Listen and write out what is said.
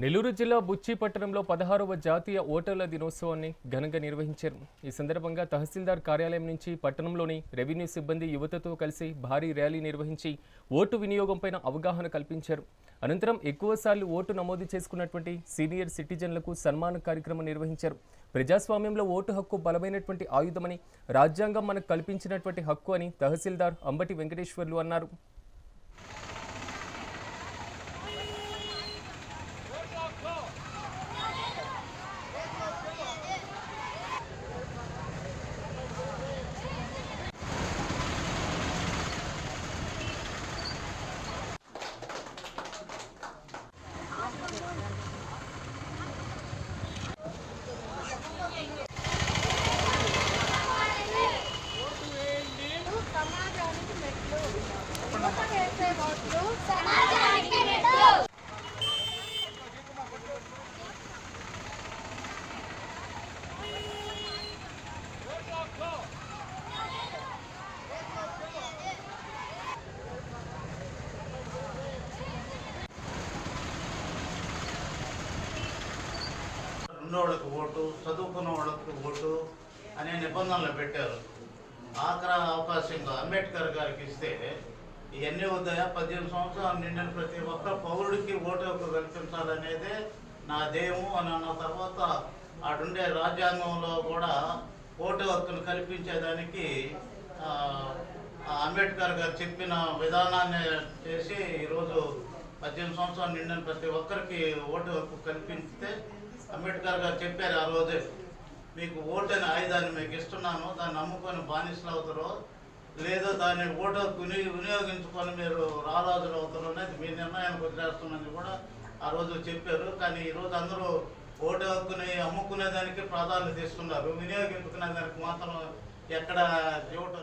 నెల్లూరు జిల్లా బుచ్చి పట్టణంలో 16వ జాతీయ ఓటర్ల దినోత్సవాన్ని ఘనంగా నిర్వహించారు. ఈ సందర్భంగా తహసీల్దార్ కార్యాలయం నుంచి పట్టణంలోని రెవెన్యూ సిబ్బంది యువతతో కలిసి భారీ ర్యాలీ నిర్వహించి ఓటు వినియోగంపైన అవగాహన కల్పించారు. అనంతరం ఎక్కువసార్లు ఓటు నమోదు చేసుకున్నటువంటి సీనియర్ సిటిజన్లకు సన్మాన కార్యక్రమం నిర్వహించారు. ప్రజాస్వామ్యంలో ఓటు హక్కు బలమైనటువంటి ఆయుధమని, రాజ్యాంగం మనకు కల్పించినటువంటి హక్కు అని తహసీల్దార్ అంబటి వెంకటేశ్వర్లు అన్నారు. ఉన్నోళ్ళకి ఓటు, చదువుకున్న వాళ్ళకి ఓటు అనే నిబంధనలు పెట్టారు. ఆఖరి అవకాశంగా అంబేద్కర్ గారికి ఇస్తే ఇవన్నీ వద్దాయా 18 సంవత్సరాలు నిండిన ప్రతి ఒక్క పౌరుడికి ఓటు హక్కు కల్పించాలనేదే నా ధ్యేయము అని అన్న తర్వాత ఆడుండే రాజ్యాంగంలో కూడా ఓటు హక్కును కల్పించేదానికి అంబేద్కర్ గారు చెప్పిన విధానాన్ని చేసి ఈరోజు 18 సంవత్సరాలు నిండిన ప్రతి ఒక్కరికి ఓటు హక్కు కల్పిస్తే అంబేద్కర్ గారు చెప్పారు ఆ రోజే, మీకు ఓటు అనే ఆయుధాన్ని మీకు ఇస్తున్నాను, దాన్ని నమ్ముకొని బానిసలు అవుతారో లేదో దాన్ని ఓటు హక్కుని వినియోగించుకొని మీరు రారాజులు అవుతారో అనేది మీ నిర్ణయానికి వదిలేస్తామని కూడా ఆ రోజు చెప్పారు. కానీ ఈరోజు అందరూ ఓటు హక్కుని అమ్ముకునే దానికి ప్రాధాన్యత ఇస్తున్నారు, వినియోగించుకునే దానికి మాత్రం ఎక్కడ ఇవ్వటం